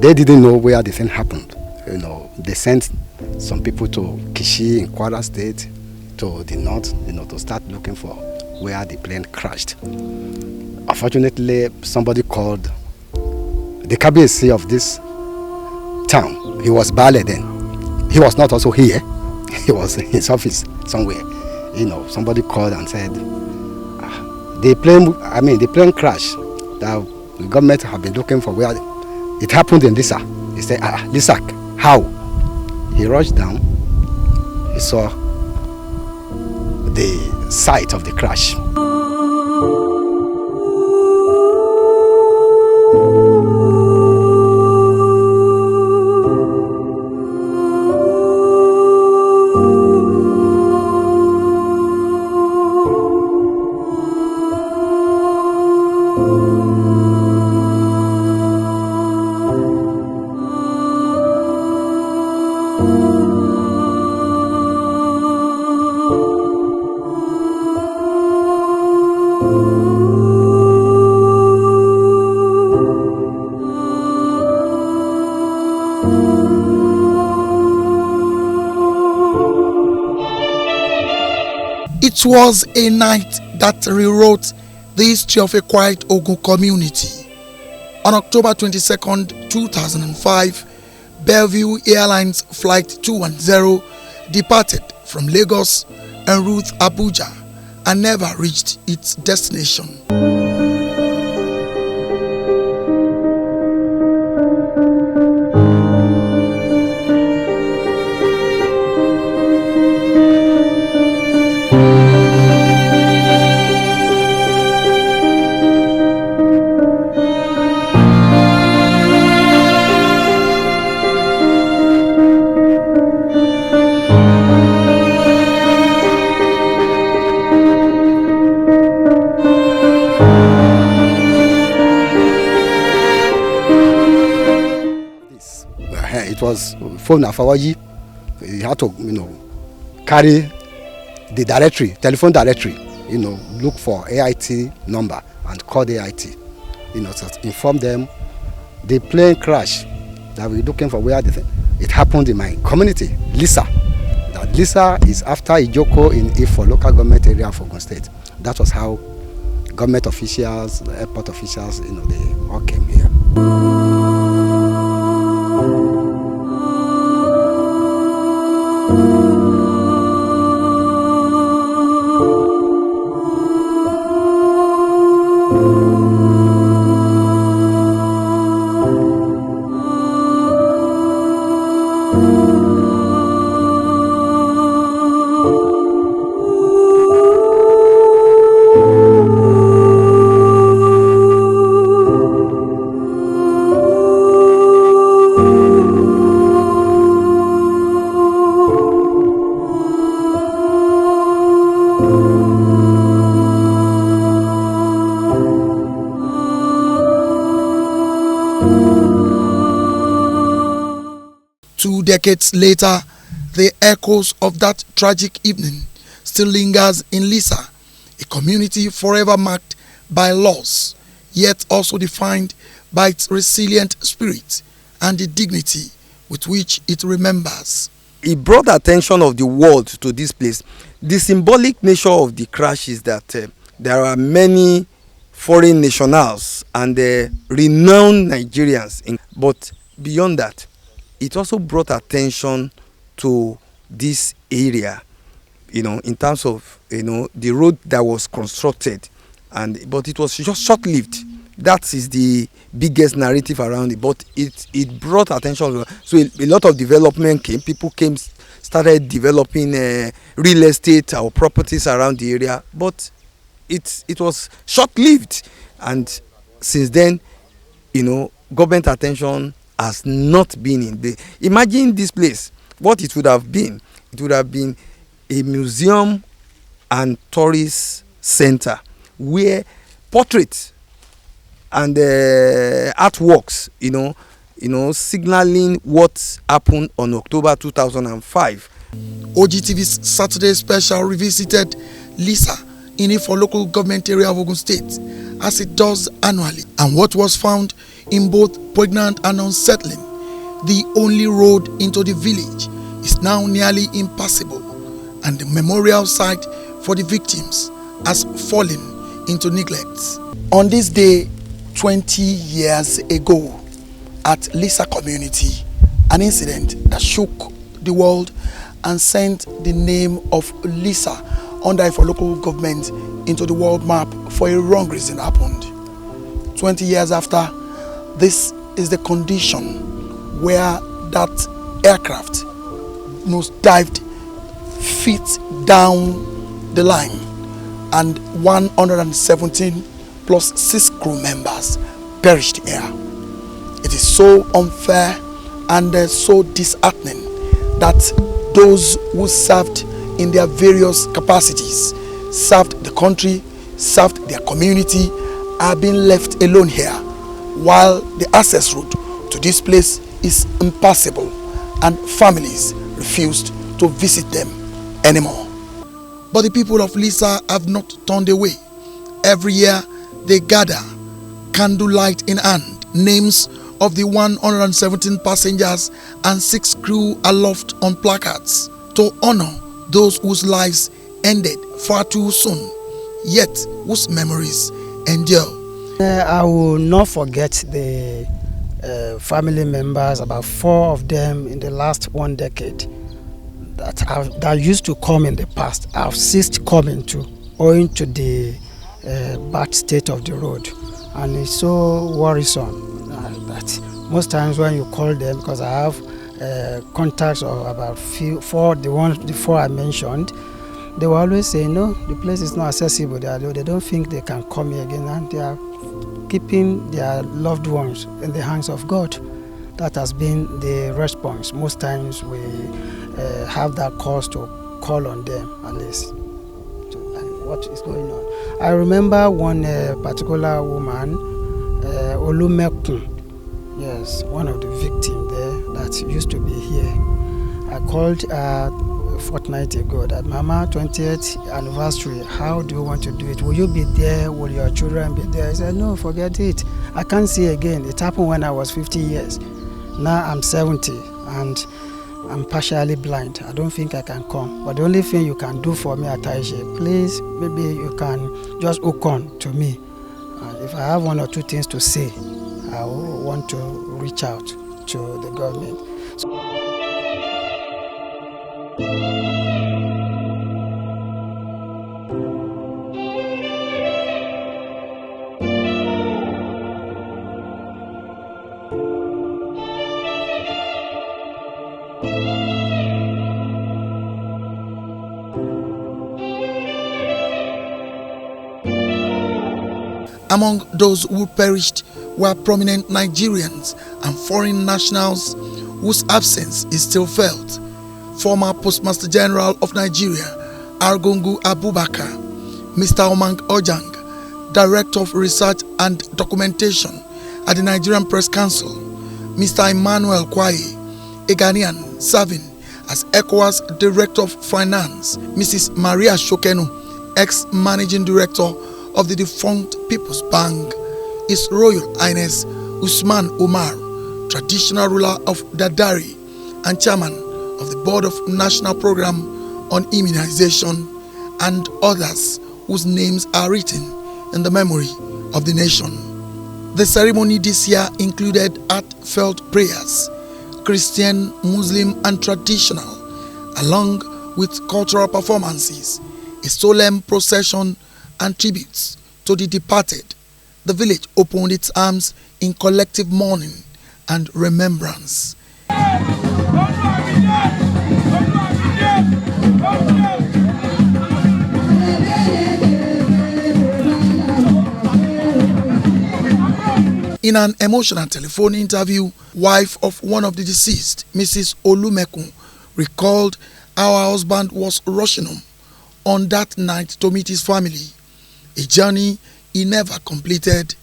they didn't know where the thing happened. They sent some people to Kishi in Kwara State, to the north, to start looking for where the plane crashed. Unfortunately, somebody called the Kabiyesi of this town. He was Baale then. He was not also here. He was in his office somewhere. Somebody called and said, the plane crash. The government have been looking for where it happened in Lisa. He said, Lisa, how? He rushed down. He saw the site of the crash. It was a night that rewrote the history of a quiet Ogun community. On October 22nd, 2005, Bellevue Airlines Flight 210 departed from Lagos en route Abuja and never reached its destination. It was phone Afawaji. He had to, carry the directory, telephone directory, look for AIT number and call the AIT, to inform them the plane crash that we're looking for where it happened in my community, Lisa. That Lisa is after Ijoko in Ifo local government area of Ogun State. That was how government officials, the airport officials, they all came here. Decades later, the echoes of that tragic evening still lingers in Lisa, a community forever marked by loss, yet also defined by its resilient spirit and the dignity with which it remembers. It brought the attention of the world to this place. The symbolic nature of the crash is that there are many foreign nationals and renowned Nigerians. But beyond that, it also brought attention to this area, in terms of, the road that was constructed. But it was just short-lived. That is the biggest narrative around it. But it brought attention. So a lot of development came. People started developing real estate or properties around the area. But it was short-lived. And since then, government attention has not been in the. Imagine this place, what it would have been. It would have been a museum and tourist center where portraits and artworks, signaling what happened on October 2005. OGTV's Saturday special revisited Lisa in Ifo local government area of Ogun State, as it does annually. And what was found in both pregnant and unsettling. The only road into the village is now nearly impassable, and the memorial site for the victims has fallen into neglect. On this day 20 years ago at Lisa community, an incident that shook the world and sent the name of Lisa under for local government into the world map for a wrong reason happened. 20 years after, this is the condition where that aircraft dived feet down the line, and 117 plus 6 crew members perished here. It is so unfair and so disheartening that those who served in their various capacities, served the country, served their community, are being left alone here, while the access route to this place is impassable and families refused to visit them anymore. But the people of Lisa have not turned away. Every year they gather, candlelight in hand. Names of the 117 passengers and 6 crew aloft on placards to honor those whose lives ended far too soon, yet whose memories endure. I will not forget the family members, about 4 of them in the last 1 decade that used to come in the past. I've ceased coming to, owing to the bad state of the road, and it's so worrisome that most times when you call them, because I have contacts of about 4, the 4 I mentioned, they will always say no, the place is not accessible. They don't think they can come here again, and they are keeping their loved ones in the hands of God. That has been the response. Most times we have that cause to call on them, at least, and what is going on. I remember one particular woman, Olumekun, yes, one of the victims there that used to be here. I called a fortnight ago that, Mama, 20th anniversary, how do you want to do it? Will you be there? Will your children be there? I said, no, forget it. I can't see again. It happened when I was 50 years. Now I'm 70 and I'm partially blind. I don't think I can come. But the only thing you can do for me, Ataishe, please, maybe you can just hook on to me. If I have 1 or 2 things to say, I will want to reach out to the government. Among those who perished were prominent Nigerians and foreign nationals whose absence is still felt. Former Postmaster General of Nigeria, Argungu Abubakar, Mr. Omang Ojang, Director of Research and Documentation at the Nigerian Press Council, Mr. Emmanuel Kwaye, a Ghanaian serving as ECOWAS Director of Finance, Mrs. Maria Shokenu, ex-Managing Director of the defunct People's Bank, His Royal Highness Usman Umar, traditional ruler of Dadari and chairman of the Board of National Program on Immunization, and others whose names are written in the memory of the nation. The ceremony this year included heartfelt prayers, Christian, Muslim and traditional, along with cultural performances, a solemn procession and tributes to the departed. The village opened its arms in collective mourning and remembrance. In an emotional telephone interview, wife of one of the deceased, Mrs. Olumekun, recalled how her husband was rushing home on that night to meet his family, a journey he never completed.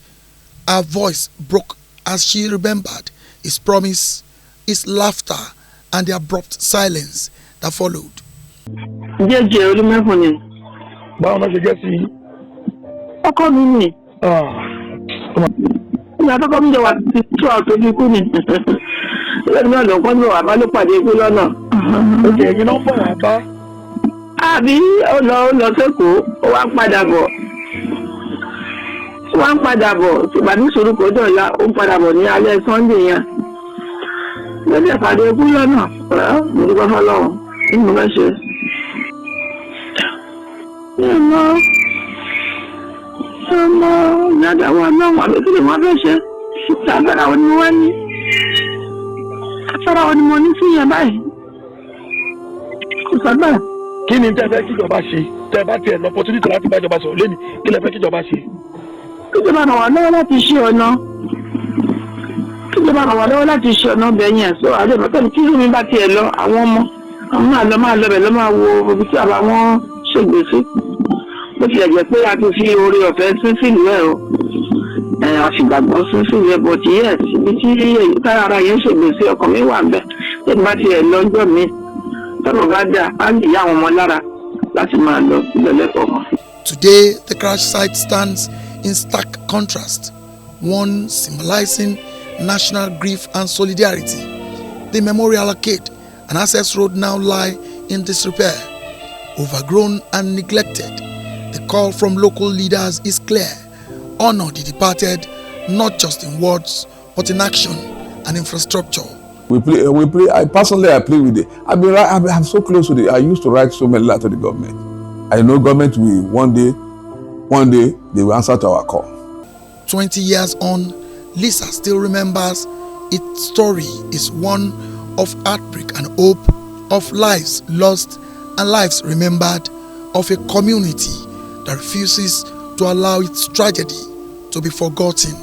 Her voice broke as she remembered his promise, his laughter, and the abrupt silence that followed. ìgbà tó kọ́ mi jọ wà tó àtọ́jú ikú ni lẹ́nu náà lọ́kọ́ ní wàá bá ló pàdé ikú lọ́nà. ó jẹ́ ẹ̀yin náà bọ̀ wá bá. àbí ó lọ sẹ́kọ̀ọ́ ó wá ń padà bọ̀ ṣùgbọ́n ní sùúrù kò dọ̀la ó ń padà bọ̀ ní alẹ́ Sunday yẹn lọ́dẹ̀ pàdé ikú lọ́nà mo dúpẹ́ fọlọ́run ní mo fẹ́ ṣe. ọmọ ìyáda wa náà wà lókè lè wọ́n fẹ́ ṣe ṣùgbọ́n agbára wọn ni wọ́n ní agbára wọn ni mo ní fún yẹn báyìí kò sọ́gbà. kí ni tẹ́ fẹ́ kíjọba ṣe tẹ́ bá tiẹ̀ lọ opportunity láti bá ìjọba sọ̀rọ̀ lẹ́nu kí lẹ fẹ́ kíjọba ṣe. kíjọba ràn wá lọ́wọ́ láti ṣe ọ̀nà bẹ́ẹ̀ yẹn so àdéhùn pẹ̀lú kí mi bá tiẹ̀ lọ àwọn ọmọ àwọn máa lọ bẹ̀ lọ́ máa wo ibi tí àbá wọn ṣègbè sí bó tilẹ̀ jẹ́ pé a ti fi oore ọ̀fẹ́ sínsìlú ẹ̀ o àfìgbàgbọ́ sínsìlú ẹ̀ bọ̀ tí yẹ̀ síbi tí tára ara yẹn ṣègbè sí ọkàn mi wà bẹ́ẹ̀ tí bá tiẹ̀ lọ́jọ́ mi tọ́rọ̀ bá dà á lè yá àwọn ọmọ lára láti máa lọ sílẹ̀ lẹ́kọ̀ọ̀kan. Today, the crash site stands in stark contrast, one symbolizing national grief and solidarity. The Memorial Arcade and Access Road now lie in disrepair, overgrown and neglected. The call from local leaders is clear: honor the departed, not just in words, but in action and infrastructure. We play. I play with it. I'm so close with it. I used to write so many letters to the government. I know government will one day they will answer to our call. 20 years on, Lisa still remembers its story is one of heartbreak and hope, of lives lost and lives remembered, of a community that refuses to allow its tragedy to be forgotten.